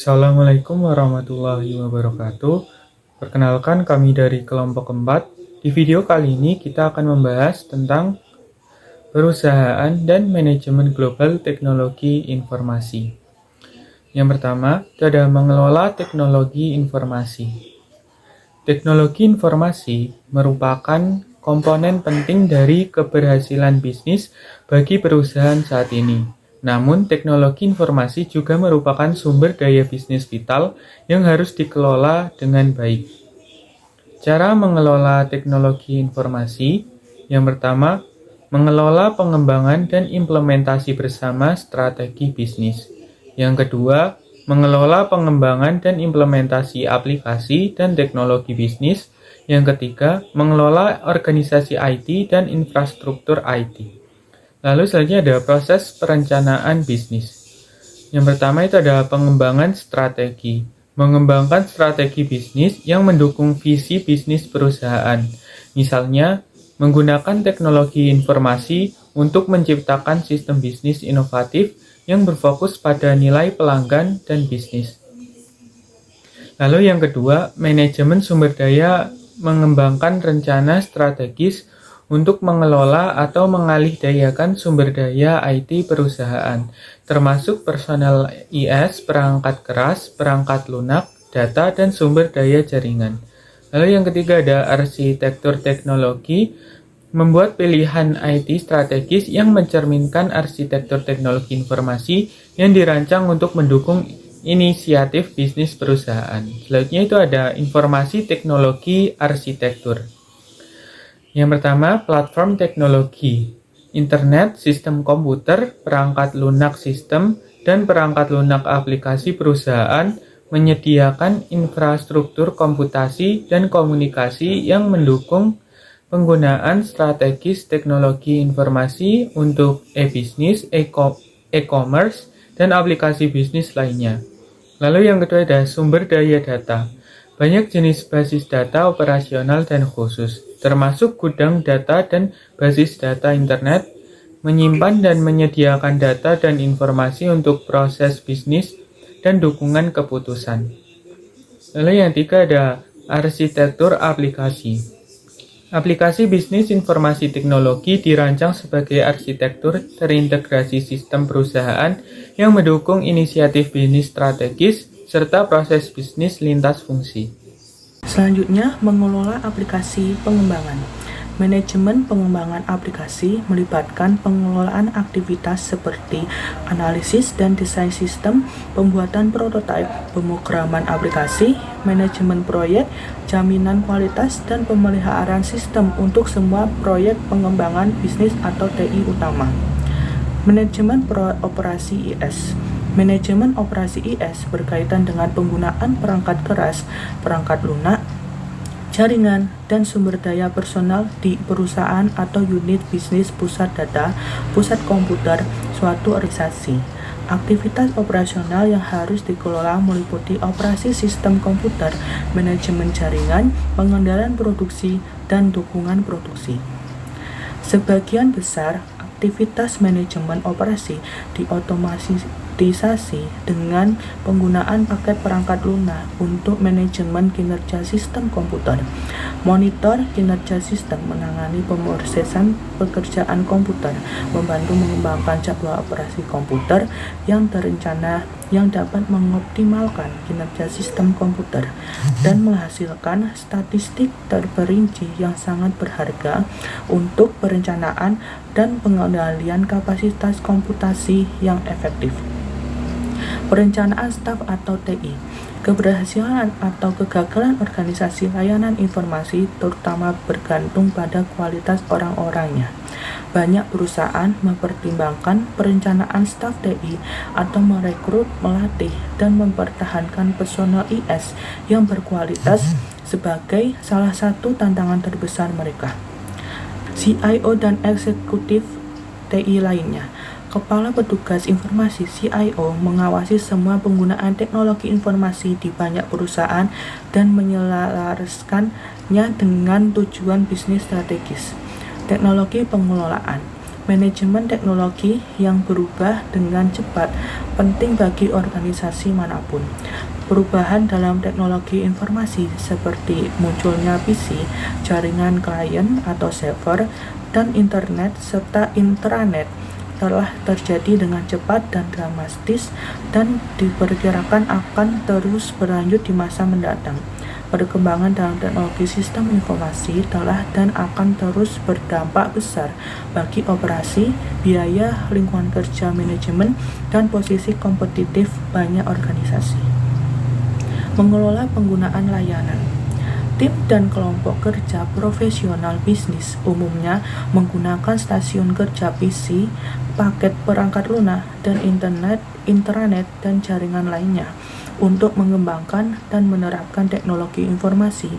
Assalamualaikum warahmatullahi wabarakatuh. Perkenalkan kami dari kelompok 4. Di video kali ini kita akan membahas tentang perusahaan dan manajemen global teknologi informasi. Yang pertama, itu ada mengelola teknologi informasi. Teknologi informasi merupakan komponen penting dari keberhasilan bisnis bagi perusahaan saat ini. Namun, teknologi informasi juga merupakan sumber daya bisnis vital yang harus dikelola dengan baik. Cara mengelola teknologi informasi, yang pertama, mengelola pengembangan dan implementasi bersama strategi bisnis. Yang kedua, mengelola pengembangan dan implementasi aplikasi dan teknologi bisnis. Yang ketiga, mengelola organisasi IT dan infrastruktur IT. Lalu selanjutnya ada proses perencanaan bisnis. Yang pertama itu ada pengembangan strategi. Mengembangkan strategi bisnis yang mendukung visi bisnis perusahaan. Misalnya, menggunakan teknologi informasi untuk menciptakan sistem bisnis inovatif yang berfokus pada nilai pelanggan dan bisnis. Lalu yang kedua, manajemen sumber daya mengembangkan rencana strategis untuk mengelola atau mengalihdayakan sumber daya IT perusahaan, termasuk personel IS, perangkat keras, perangkat lunak, data, dan sumber daya jaringan. Lalu yang ketiga ada arsitektur teknologi, membuat pilihan IT strategis yang mencerminkan arsitektur teknologi informasi yang dirancang untuk mendukung inisiatif bisnis perusahaan. Selanjutnya itu ada informasi teknologi arsitektur. Yang pertama, platform teknologi, internet, sistem komputer, perangkat lunak sistem, dan perangkat lunak aplikasi perusahaan menyediakan infrastruktur komputasi dan komunikasi yang mendukung penggunaan strategis teknologi informasi untuk e-bisnis, e-commerce, dan aplikasi bisnis lainnya. Lalu yang kedua ada sumber daya data. Banyak jenis basis data operasional dan khusus, termasuk gudang data dan basis data internet, menyimpan dan menyediakan data dan informasi untuk proses bisnis dan dukungan keputusan. Lalu yang ketiga ada arsitektur aplikasi. Aplikasi bisnis informasi teknologi dirancang sebagai arsitektur terintegrasi sistem perusahaan yang mendukung inisiatif bisnis strategis serta proses bisnis lintas fungsi. Selanjutnya, mengelola aplikasi pengembangan. Manajemen pengembangan aplikasi melibatkan pengelolaan aktivitas seperti analisis dan desain sistem, pembuatan prototipe, pemrograman aplikasi, manajemen proyek, jaminan kualitas, dan pemeliharaan sistem untuk semua proyek pengembangan bisnis atau TI utama. Manajemen operasi IS. Manajemen operasi IS berkaitan dengan penggunaan perangkat keras, perangkat lunak, jaringan, dan sumber daya personal di perusahaan atau unit bisnis pusat data, pusat komputer, suatu organisasi. Aktivitas operasional yang harus dikelola meliputi operasi sistem komputer, manajemen jaringan, pengendalian produksi, dan dukungan produksi. Sebagian besar aktivitas manajemen operasi diotomatisasi dengan penggunaan paket perangkat lunak untuk manajemen kinerja sistem komputer. Monitor kinerja sistem menangani pemrosesan pekerjaan komputer, membantu mengembangkan jadwal operasi komputer yang terencana yang dapat mengoptimalkan kinerja sistem komputer dan menghasilkan statistik terperinci yang sangat berharga untuk perencanaan dan pengendalian kapasitas komputasi yang efektif. Perencanaan staf atau TI. Keberhasilan atau kegagalan organisasi layanan informasi terutama bergantung pada kualitas orang-orangnya. Banyak perusahaan mempertimbangkan perencanaan staf TI atau merekrut, melatih, dan mempertahankan personel IS yang berkualitas sebagai salah satu tantangan terbesar mereka. CIO dan eksekutif TI lainnya. Kepala Petugas Informasi (CIO) mengawasi semua penggunaan teknologi informasi di banyak perusahaan dan menyelaraskannya dengan tujuan bisnis strategis. Teknologi pengelolaan. Manajemen teknologi yang berubah dengan cepat penting bagi organisasi manapun. Perubahan dalam teknologi informasi seperti munculnya PC, jaringan klien atau server, dan internet serta intranet telah terjadi dengan cepat dan dramatis dan diperkirakan akan terus berlanjut di masa mendatang. Perkembangan dalam teknologi sistem informasi telah dan akan terus berdampak besar bagi operasi, biaya, lingkungan kerja, manajemen, dan posisi kompetitif banyak organisasi. Mengelola penggunaan layanan. Tim dan kelompok kerja profesional bisnis umumnya menggunakan stasiun kerja PC, paket perangkat lunak, dan intranet, dan jaringan lainnya untuk mengembangkan dan menerapkan teknologi informasi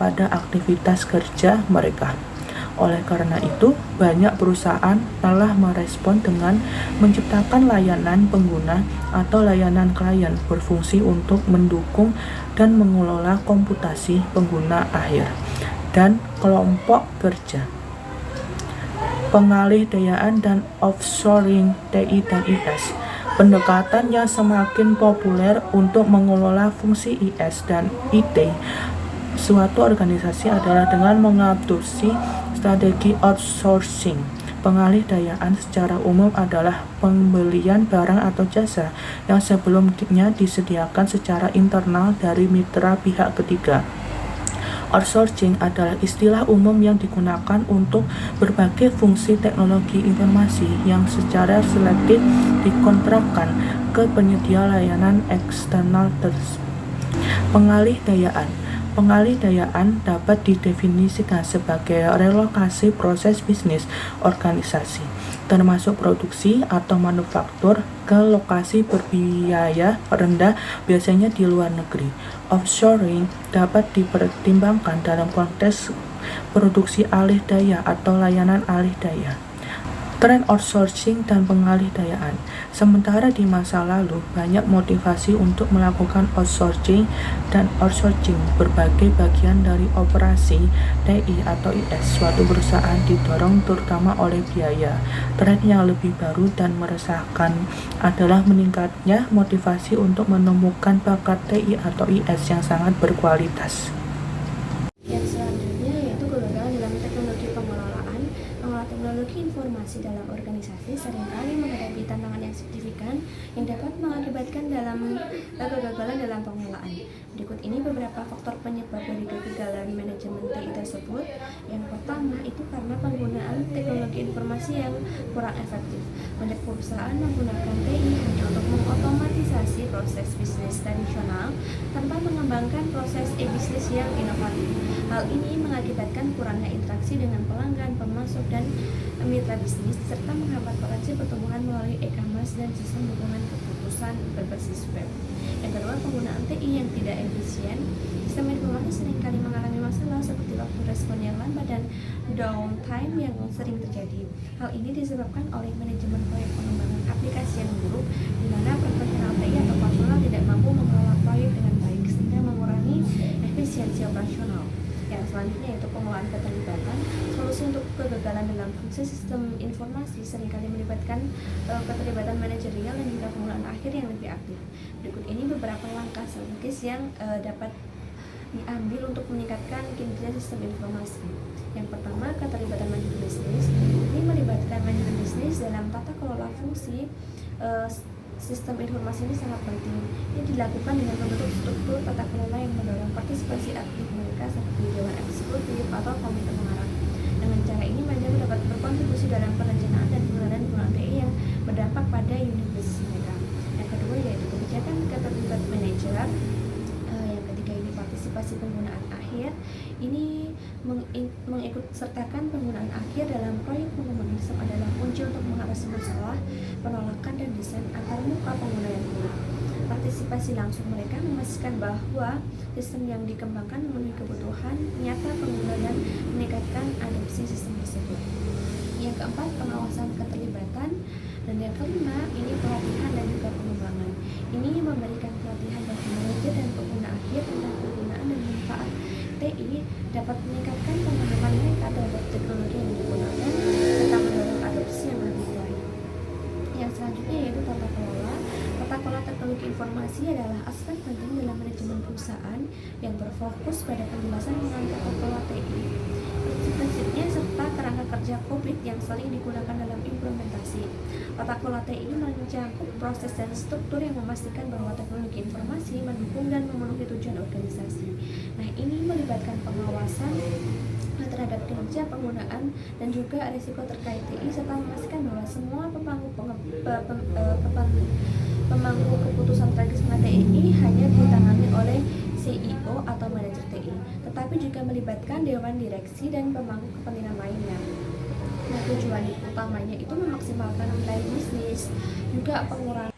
pada aktivitas kerja mereka. Oleh karena itu, banyak perusahaan telah merespon dengan menciptakan layanan pengguna atau layanan klien berfungsi untuk mendukung dan mengelola komputasi pengguna akhir dan kelompok kerja. Pengalih-dayaan dan offshoring TI dan IS. Pendekatan yang semakin populer untuk mengelola fungsi IS dan IT suatu organisasi adalah dengan mengadopsi strategi outsourcing. Pengalih-dayaan secara umum adalah pembelian barang atau jasa yang sebelumnya disediakan secara internal dari mitra pihak ketiga. Outsourcing adalah istilah umum yang digunakan untuk berbagai fungsi teknologi informasi yang secara selektif dikontrakkan ke penyedia layanan eksternal tersebut. Pengalih-dayaan. Pengalih-dayaan dapat didefinisikan sebagai relokasi proses bisnis organisasi, termasuk produksi atau manufaktur, ke lokasi berbiaya rendah, biasanya di luar negeri. Offshoring dapat dipertimbangkan dalam konteks produksi alih daya atau layanan alih daya. Tren outsourcing dan pengalih-dayaan. Sementara di masa lalu, banyak motivasi untuk melakukan outsourcing dan outsourcing berbagai bagian dari operasi TI atau IS suatu perusahaan didorong terutama oleh biaya. Tren yang lebih baru dan meresahkan adalah meningkatnya motivasi untuk menemukan bakat TI atau IS yang sangat berkualitas. Yang selanjutnya yaitu kegagalan dalam teknologi pengelolaan. Pengelola teknologi informasi dalam organisasi seringkali menghadapi tantangan yang signifikan yang dapat mengakibatkan kegagalan dalam pengelolaan. Berikut ini beberapa faktor penyebab dari kegagalan manajemen TI tersebut. Yang pertama itu karena penggunaan teknologi informasi yang kurang efektif. Banyak perusahaan menggunakan TI hanya untuk mengotomatisasi proses bisnis tradisional tanpa mengembangkan proses e-bisnis yang inovatif. Hal ini mengakibatkan kurangnya interaksi dengan pelanggan, pemasok, dan mitra bisnis, serta menghambat potensi pertumbuhan melalui e-commerce dan sistem dukungan keputusan berbasis web. Yang kedua, penggunaan TI yang tidak efisien. Sistem informasi seringkali mengalami masalah seperti waktu respon yang lambat dan downtime yang sering terjadi. Hal ini disebabkan oleh manajemen proyek pengembangan aplikasi yang buruk, di mana profesional TI atau personal tidak mampu mengelola proyek dengan baik sehingga mengurangi efisiensi operasional. Yang selanjutnya yaitu pengelolaan keterlibatan. Solusi untuk kegagalan dalam fungsi sistem informasi seringkali melibatkan keterlibatan manajerial dan juga penggunaan akhir yang lebih aktif. Berikut ini beberapa langkah strategis yang dapat diambil untuk meningkatkan kinerja sistem informasi. Yang pertama, keterlibatan manajemen bisnis. Ini melibatkan manajemen bisnis dalam tata kelola fungsi sistem informasi ini sangat penting. Ini dilakukan dengan membentuk struktur tata kelola yang mendorong partisipasi aktif mereka seperti dewan eksekutif atau komite pengarah. Dengan cara ini, manajemen dapat berkontribusi dalam perencanaan dan pengelolaan penggunaan TI yang berdampak pada unit bisnis mereka. Yang kedua yaitu kebijakan keterlibatan manajer. Yang ketiga ini partisipasi penggunaan akhir. Ini mengikut sertakan penggunaan akhir dalam proyek pengembangan sistem adalah kunci untuk mengatasi masalah, penolakan, dan desain antar muka pengguna yang kurang. Partisipasi langsung mereka memastikan bahwa sistem yang dikembangkan memenuhi kebutuhan nyata pengguna dan meningkatkan adopsi sistem tersebut. Yang keempat, pengawasan keterlibatan. Dan yang kelima, ini pelatihan dan juga pengembangan. Ini memberikan pelatihan bagi manajer dan pengguna akhir tentang penggunaan dan manfaat TI dapat meningkatkan pemahaman mereka terhadap teknologi yang digunakan serta mendorong adopsi yang informasi adalah aspek penting dalam manajemen perusahaan yang berfokus pada penjelasan mengenai protokol TI, prinsip-prinsipnya serta kerangka kerja publik yang sering digunakan dalam implementasi. Tata kelola TI mencakup proses dan struktur yang memastikan bahwa teknologi informasi mendukung dan memenuhi tujuan organisasi. Nah, ini melibatkan pengawasan terhadap kinerja penggunaan dan juga risiko terkait TI serta memastikan bahwa semua pemangku keputusan strategis mengenai TI hanya ditangani oleh CEO atau manajer TI, tetapi juga melibatkan dewan direksi dan pemangku kepentingan lainnya. Nah, tujuan utamanya itu memaksimalkan nilai bisnis, juga pengurangan.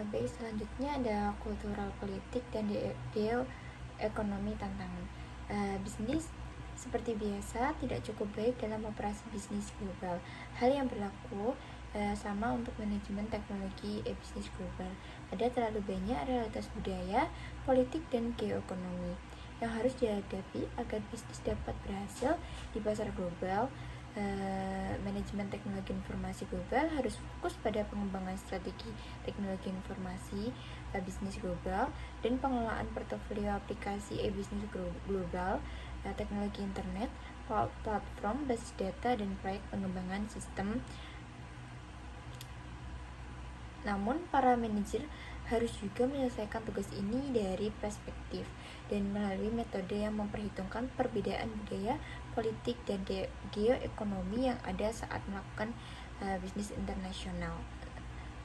Baik, selanjutnya ada kultural politik dan ekonomi tantangan. Bisnis seperti biasa tidak cukup baik dalam operasi bisnis global. Hal yang berlaku sama untuk manajemen teknologi bisnis global. Ada terlalu banyak realitas budaya, politik, dan geoekonomi yang harus dihadapi agar bisnis dapat berhasil di pasar global. Manajemen teknologi informasi global harus fokus pada pengembangan strategi teknologi informasi bisnis global dan pengelolaan portofolio aplikasi e-bisnis global, teknologi internet, platform basis data, dan proyek pengembangan sistem. Namun, para manajer harus juga menyelesaikan tugas ini dari perspektif dan melalui metode yang memperhitungkan perbedaan budaya, politik, dan geoekonomi yang ada saat melakukan bisnis internasional.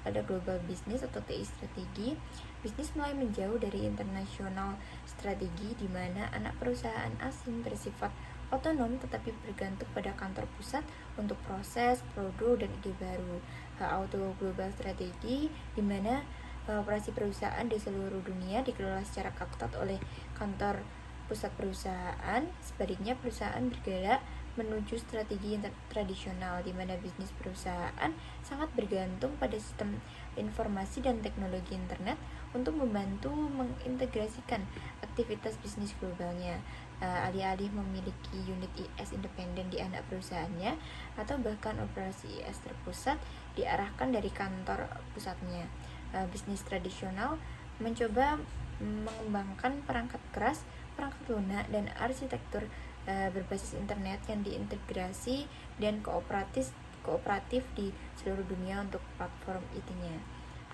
Ada global business atau TI strategi. Bisnis mulai menjauh dari international strategi di mana anak perusahaan asing bersifat otonom tetapi bergantung pada kantor pusat untuk proses, produk, dan ide baru. Auto global strategi di mana operasi perusahaan di seluruh dunia dikelola secara ketat oleh kantor pusat perusahaan. Sebaliknya, perusahaan bergerak menuju strategi tradisional di mana bisnis perusahaan sangat bergantung pada sistem informasi dan teknologi internet untuk membantu mengintegrasikan aktivitas bisnis globalnya. Alih-alih memiliki unit IS independen di anak perusahaannya atau bahkan operasi IS terpusat diarahkan dari kantor pusatnya. Bisnis tradisional mencoba mengembangkan perangkat keras, perangkat lunak, dan arsitektur berbasis internet yang diintegrasi dan kooperatif di seluruh dunia untuk platform IT-nya.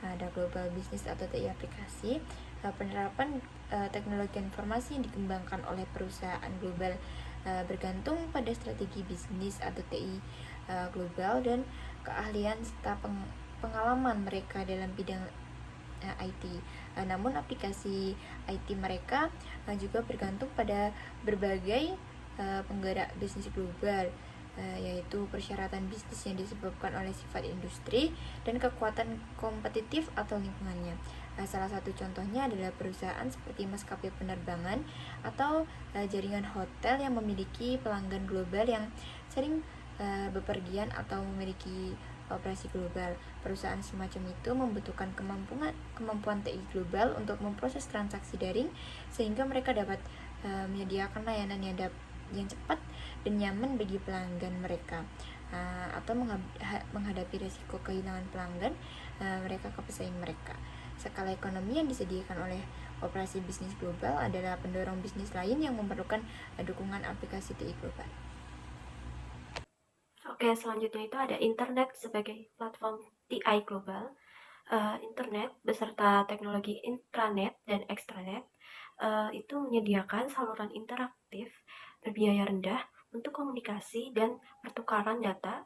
Ada global business atau TI aplikasi, penerapan teknologi informasi yang dikembangkan oleh perusahaan global bergantung pada strategi bisnis atau TI global dan keahlian serta pengalaman mereka dalam bidang IT. Namun aplikasi IT mereka juga bergantung pada berbagai penggerak bisnis global, yaitu persyaratan bisnis yang disebabkan oleh sifat industri dan kekuatan kompetitif atau lingkungannya. Salah satu contohnya adalah perusahaan seperti maskapai penerbangan atau jaringan hotel yang memiliki pelanggan global yang sering bepergian atau memiliki operasi global. Perusahaan semacam itu membutuhkan kemampuan TI global untuk memproses transaksi daring sehingga mereka dapat menyediakan layanan yang cepat dan nyaman bagi pelanggan mereka, atau menghadapi risiko kehilangan pelanggan mereka ke pesaing mereka. Skala ekonomi yang disediakan oleh operasi bisnis global adalah pendorong bisnis lain yang memerlukan dukungan aplikasi TI global. Oke, selanjutnya itu ada internet sebagai platform TI global. Internet beserta teknologi intranet dan extranet itu menyediakan saluran interaktif berbiaya rendah untuk komunikasi dan pertukaran data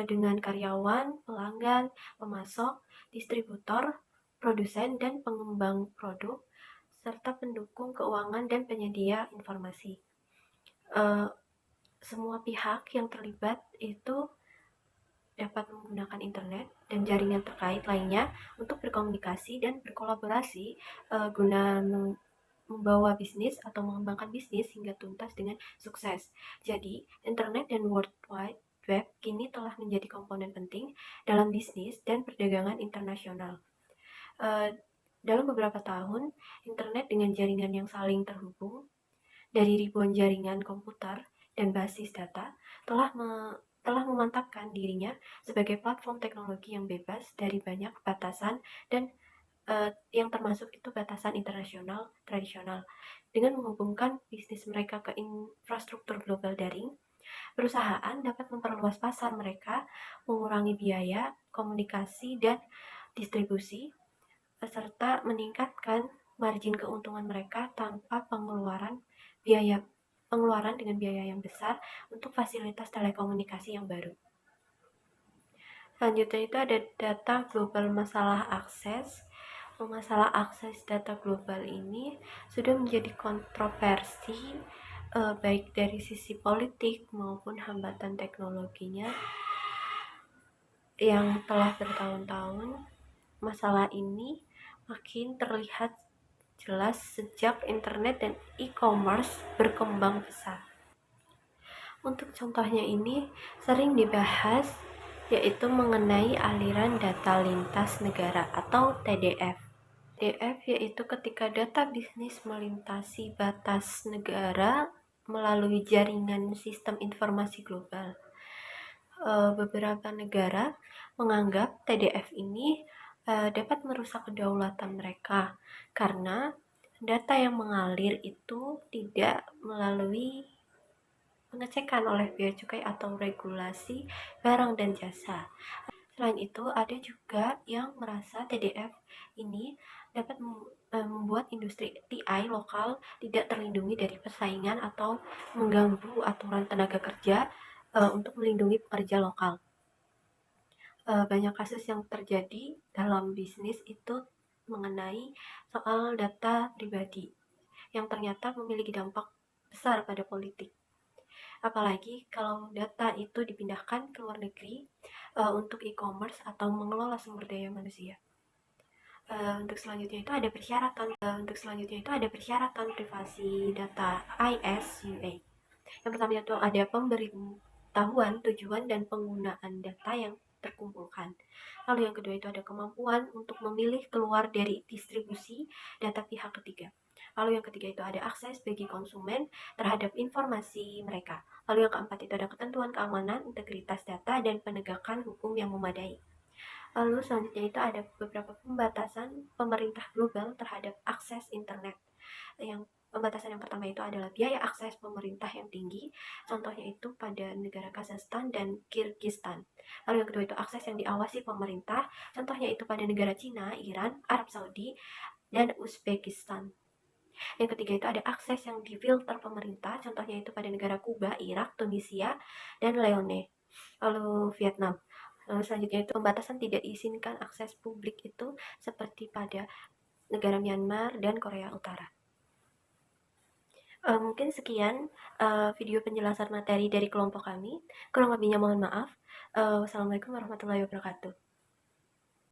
dengan karyawan, pelanggan, pemasok, distributor, produsen, dan pengembang produk, serta pendukung keuangan dan penyedia informasi. Semua pihak yang terlibat itu dapat menggunakan internet dan jaringan terkait lainnya untuk berkomunikasi dan berkolaborasi guna membawa bisnis atau mengembangkan bisnis hingga tuntas dengan sukses. Jadi, internet dan World Wide Web kini telah menjadi komponen penting dalam bisnis dan perdagangan internasional. Dalam beberapa tahun, internet dengan jaringan yang saling terhubung dari ribuan jaringan komputer dan basis data telah memantapkan dirinya sebagai platform teknologi yang bebas dari banyak batasan dan yang termasuk itu batasan internasional tradisional. Dengan menghubungkan bisnis mereka ke infrastruktur global daring, perusahaan dapat memperluas pasar mereka, mengurangi biaya, komunikasi, dan distribusi, serta meningkatkan margin keuntungan mereka tanpa pengeluaran dengan biaya yang besar untuk fasilitas telekomunikasi yang baru. Selanjutnya itu ada data global masalah akses. Masalah akses data global ini sudah menjadi kontroversi baik dari sisi politik maupun hambatan teknologinya yang telah bertahun-tahun. Masalah ini makin terlihat jelas sejak internet dan e-commerce berkembang pesat. Untuk contohnya ini sering dibahas, yaitu mengenai aliran data lintas negara atau TDF. TDF yaitu ketika data bisnis melintasi batas negara melalui jaringan sistem informasi global. Beberapa negara menganggap TDF ini dapat merusak kedaulatan mereka karena data yang mengalir itu tidak melalui pengecekan oleh bea cukai atau regulasi barang dan jasa. Selain itu, ada juga yang merasa TDF ini dapat membuat industri TI lokal tidak terlindungi dari persaingan atau mengganggu aturan tenaga kerja untuk melindungi pekerja lokal. Banyak kasus yang terjadi dalam bisnis itu mengenai soal data pribadi yang ternyata memiliki dampak besar pada politik. Apalagi kalau data itu dipindahkan ke luar negeri untuk e-commerce atau mengelola sumber daya manusia. Untuk selanjutnya itu ada persyaratan privasi data ISUA. Yang pertama itu ada pemberitahuan tujuan dan penggunaan data yang terkumpulkan. Lalu yang kedua itu ada kemampuan untuk memilih keluar dari distribusi data pihak ketiga. Lalu yang ketiga itu ada akses bagi konsumen terhadap informasi mereka. Lalu yang keempat itu ada ketentuan keamanan, integritas data, dan penegakan hukum yang memadai. Lalu selanjutnya itu ada beberapa pembatasan pemerintah global terhadap akses internet. Pembatasan yang pertama itu adalah biaya akses pemerintah yang tinggi, contohnya itu pada negara Kazakhstan dan Kyrgyzstan. Lalu yang kedua itu akses yang diawasi pemerintah, contohnya itu pada negara Cina, Iran, Arab Saudi, dan Uzbekistan. Yang ketiga itu ada akses yang difilter pemerintah, contohnya itu pada negara Kuba, Irak, Tunisia, dan Leone. Lalu Vietnam. Lalu selanjutnya itu pembatasan tidak diizinkan akses publik itu seperti pada negara Myanmar dan Korea Utara. Mungkin sekian video penjelasan materi dari kelompok kami. Kurang lebihnya mohon maaf. Wassalamualaikum warahmatullahi wabarakatuh.